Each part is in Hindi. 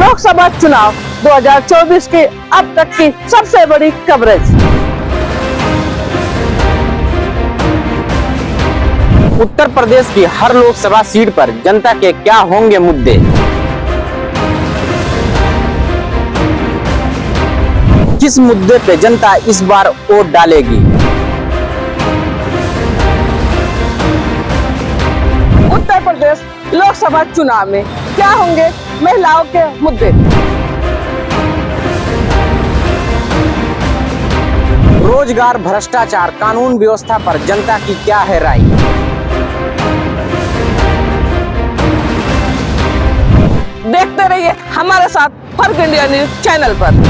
लोकसभा चुनाव 2024 की अब तक की सबसे बड़ी कवरेज। उत्तर प्रदेश की हर लोकसभा सीट पर जनता के क्या होंगे मुद्दे। किस मुद्दे पे जनता इस बार वोट डालेगी। उत्तर प्रदेश लोकसभा चुनाव में क्या होंगे महिलाओं के मुद्दे। रोजगार, भ्रष्टाचार, कानून व्यवस्था पर जनता की क्या है राय। देखते रहिए हमारे साथ फर्क इंडिया न्यूज चैनल पर।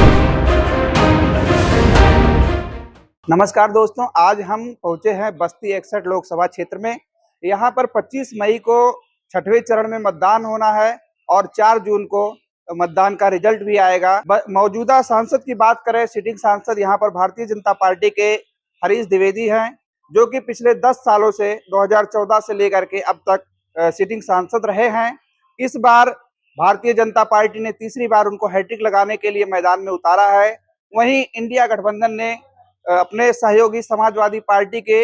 नमस्कार दोस्तों, आज हम पहुंचे हैं बस्ती 61 लोकसभा क्षेत्र में। यहां पर 25 मई को छठवें चरण में मतदान होना है और 4 जून को मतदान का रिजल्ट भी आएगा। मौजूदा सांसद की बात करें, सिटिंग सांसद यहां पर भारतीय जनता पार्टी के हरीश द्विवेदी हैं, जो कि पिछले 10 सालों से 2014 से लेकर के अब तक सिटिंग सांसद रहे हैं। इस बार भारतीय जनता पार्टी ने तीसरी बार उनको हैट्रिक लगाने के लिए मैदान में उतारा है। वहीं इंडिया गठबंधन ने अपने सहयोगी समाजवादी पार्टी के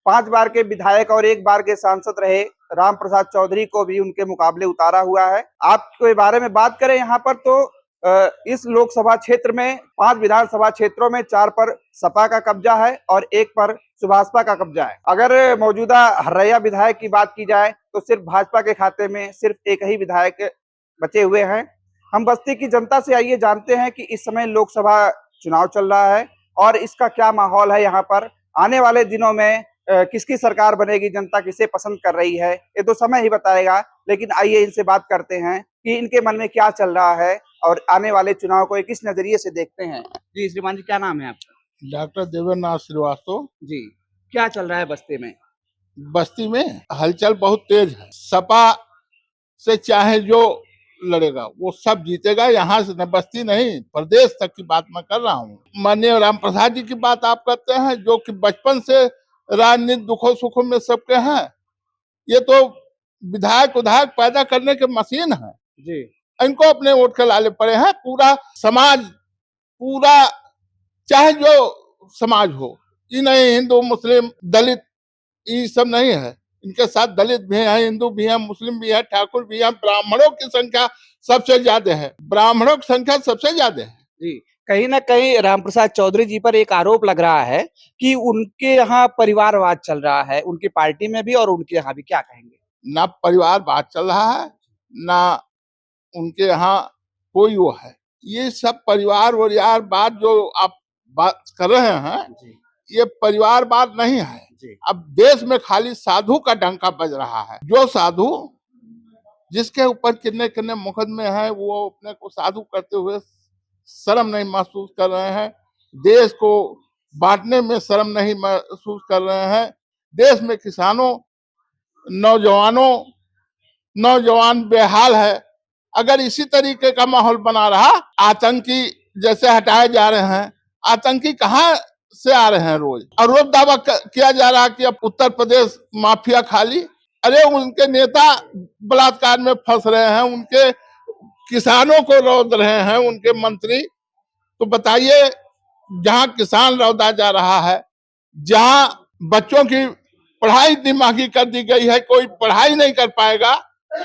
5 बार के विधायक और 1 बार के सांसद रहे राम प्रसाद चौधरी को भी उनके मुकाबले उतारा हुआ है। आपके बारे में बात करें यहाँ पर तो इस लोकसभा क्षेत्र में 5 विधानसभा क्षेत्रों में 4 पर सपा का कब्जा है और 1 पर सुभाषपा का कब्जा है। अगर मौजूदा हर्रैया विधायक की बात की जाए तो सिर्फ भाजपा के खाते में सिर्फ एक ही विधायक बचे हुए हैं। हम बस्ती की जनता से आइए जानते हैं कि इस समय लोकसभा चुनाव चल रहा है और इसका क्या माहौल है। यहाँ पर आने वाले दिनों में किसकी सरकार बनेगी, जनता किसे पसंद कर रही है, ये तो समय ही बताएगा। लेकिन आइए इनसे बात करते हैं कि इनके मन में क्या चल रहा है और आने वाले चुनाव को किस नजरिए से देखते हैं। जी श्रीमान जी, क्या नाम है आपका? डॉक्टर देवेंद्रनाथ श्रीवास्तव। जी, क्या चल रहा है बस्ती में? बस्ती में हलचल बहुत तेज है। सपा से चाहे जो लड़ेगा वो सब जीतेगा। यहाँ से न बस्ती नहीं, प्रदेश तक की बात मैं कर रहा हूँ। माननीय राम प्रसाद जी की बात आप करते हैं, जो कि बचपन से राजनीति दुखों सुखों में सबके हैं। ये तो विधायक उधायक पैदा करने के मशीन है जी। इनको अपने वोट के लाले पड़े हैं। पूरा समाज, पूरा चाहे जो समाज हो, ये नहीं हिंदू मुस्लिम दलित, ये सब नहीं है। इनके साथ दलित भी हैं, हिंदू भी हैं, मुस्लिम भी हैं, ठाकुर भी हैं। ब्राह्मणों की संख्या सबसे ज्यादा है, ब्राह्मणों की संख्या सबसे ज्यादा है। जी, कहीं ना कहीं रामप्रसाद चौधरी जी पर एक आरोप लग रहा है कि उनके यहाँ परिवारवाद चल रहा है, उनकी पार्टी में भी और उनके यहाँ भी। क्या कहेंगे? ना परिवारवाद चल रहा है, ना उनके यहाँ कोई वो है। ये सब परिवारवाद जो आप बात कर रहे हैं, ये परिवारवाद नहीं है। अब देश में खाली साधु का डंका बज रहा है। जो साधु जिसके ऊपर कितने कितने मुकदमे हैं, वो अपने को साधु करते हुए शर्म नहीं महसूस कर रहे हैं। देश को बांटने में शर्म नहीं महसूस कर रहे हैं। देश में किसानों, नौजवान बेहाल है। अगर इसी तरीके का माहौल बना रहा, आतंकी जैसे हटाए जा रहे हैं, आतंकी कहाँ से आ रहे हैं रोज, और रोज दावा किया जा रहा है कि अब उत्तर प्रदेश माफिया खाली। अरे उनके नेता बलात्कार में फंस रहे हैं, उनके किसानों को रौंद रहे हैं उनके मंत्री। तो बताइए, जहां किसान रौंदा जा रहा है, जहां बच्चों की पढ़ाई इतनी महंगी कर दी गई है, कोई पढ़ाई नहीं कर पाएगा,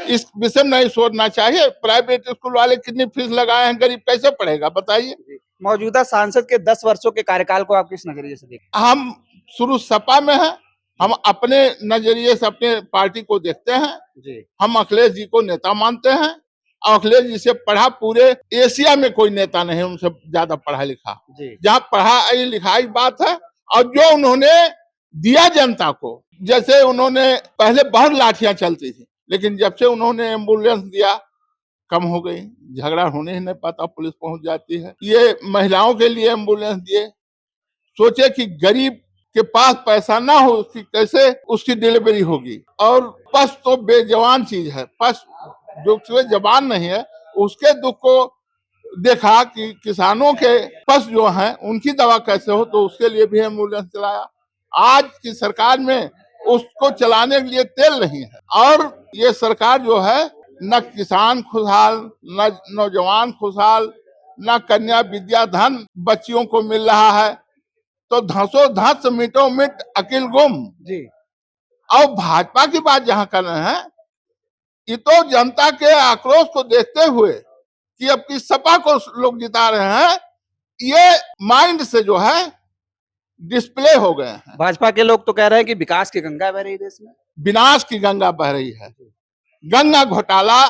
इस विषय में नहीं सोचना चाहिए। प्राइवेट स्कूल वाले कितनी फीस लगाए हैं, गरीब कैसे पढ़ेगा बताइए। मौजूदा सांसद के 10 वर्षों के कार्यकाल को आप किस नजरिए से देखते हैं? हम शुरू सपा में हैं, हम अपने नजरिए से अपने पार्टी को देखते हैं जी। हम अखिलेश जी को नेता मानते हैं। अखिलेश जी से पढ़ा पूरे एशिया में कोई नेता नहीं उनसे ज्यादा पढ़ा लिखा। जहाँ पढ़ाई लिखाई बात है, और जो उन्होंने दिया जनता को, जैसे उन्होंने पहले बहुत लाठियां चलती थी, लेकिन जब से उन्होंने एम्बुलेंस दिया, कम हो गई, झगड़ा होने ही नहीं पाता, पुलिस पहुंच जाती है। ये महिलाओं के लिए एम्बुलेंस दिए। सोचे कि गरीब के पास पैसा ना हो, उसकी कैसे उसकी डिलीवरी होगी। और पशु तो बेजवान चीज है, पशु जो जवान नहीं है, उसके दुख को देखा कि किसानों के पशु जो हैं उनकी दवा कैसे हो, तो उसके लिए भी एम्बुलेंस चलाया। आज की सरकार में उसको चलाने के लिए तेल नहीं है। और ये सरकार जो है न किसान खुशहाल, न नौजवान खुशहाल, न कन्या विद्या धन बच्चियों को मिल रहा है, तो धसो धस मिटो मिट अकिल गुम। जी। और भाजपा की बात जहां कर रहे हैं, ये तो जनता के आक्रोश को देखते हुए कि अब की सपा को लोग जिता रहे हैं, ये माइंड से जो है डिस्प्ले हो गए हैं। भाजपा के लोग तो कह रहे हैं कि विकास की गंगा बह रही है देश में। विनाश की गंगा बह रही है। गंगा घोटाला,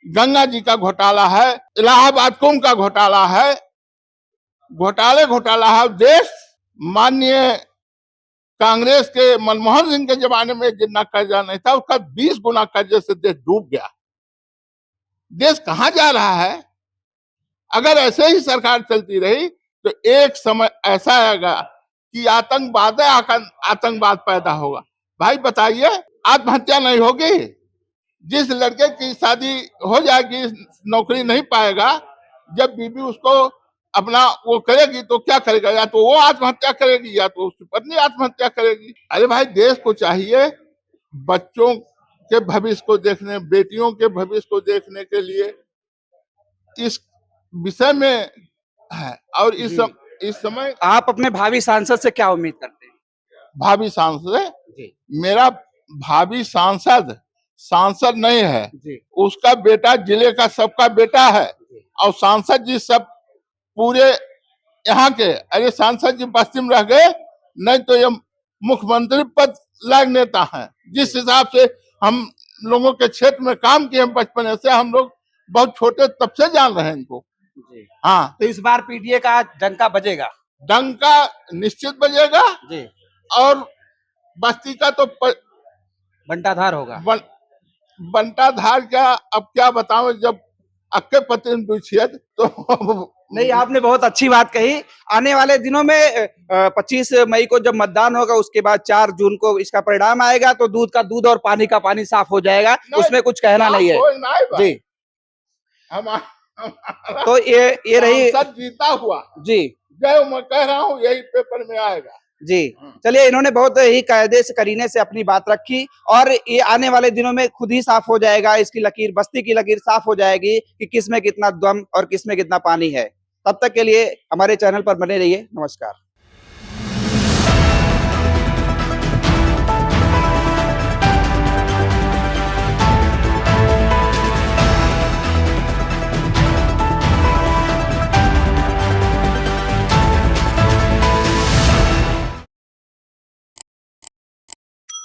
गंगा जी का घोटाला है, इलाहाबाद कुंभ का घोटाला है, घोटाला है। देश माननीय कांग्रेस के मनमोहन सिंह के जमाने में जितना कर्जा नहीं था, उसका 20 गुना कर्जे से देश डूब गया। देश कहां जा रहा है? अगर ऐसे ही सरकार चलती रही तो एक समय ऐसा आएगा कि आतंकवाद पैदा होगा। भाई बताइए, आत्महत्या नहीं होगी? जिस लड़के की शादी हो जाएगी, नौकरी नहीं पाएगा, जब बीबी उसको अपना वो करेगी तो क्या करेगा? या तो वो आत्महत्या करेगी या तो उसकी पत्नी आत्महत्या करेगी। अरे भाई, देश को चाहिए बच्चों के भविष्य को देखने, बेटियों के भविष्य को देखने के लिए इस विषय में है। और इस समय आप अपने भावी सांसद से क्या उम्मीद करते हैं? भावी सांसद जी। मेरा भावी सांसद नहीं है जी। उसका बेटा जिले का सबका बेटा है। और सांसद जी सब पूरे यहाँ के, अरे सांसद जी बस्ती में रह गए, नहीं तो ये मुख्यमंत्री पद लायक नेता हैं। जिस हिसाब से हम लोगों के क्षेत्र में काम किए बचपन से, हम लोग बहुत छोटे तब से जान रहे हैं इनको। जी। हाँ, तो इस बार पीडीए का डंका बजेगा? डंका निश्चित बजेगा। जी। और बस्ती का तो बंटाधार होगा। बंटाधार का अब क्या बताऊं, जब अक्के पति तो नहीं, आपने बहुत अच्छी बात कही। आने वाले दिनों में 25 मई को जब मतदान होगा, उसके बाद 4 जून को इसका परिणाम आएगा, तो दूध का दूध और पानी का पानी साफ हो जाएगा, उसमें कुछ कहना नहीं है। जी। तो ये रही जीता हुआ। जी। जो मैं कह रहा हूँ यही पेपर में आएगा। जी। चलिए, इन्होंने बहुत ही कायदे से करीने से अपनी बात रखी, और ये आने वाले दिनों में खुद ही साफ हो जाएगा। इसकी लकीर, बस्ती की लकीर साफ हो जाएगी कि किस में कितना दम और किस में कितना पानी है। तब तक के लिए हमारे चैनल पर बने रहिए। नमस्कार।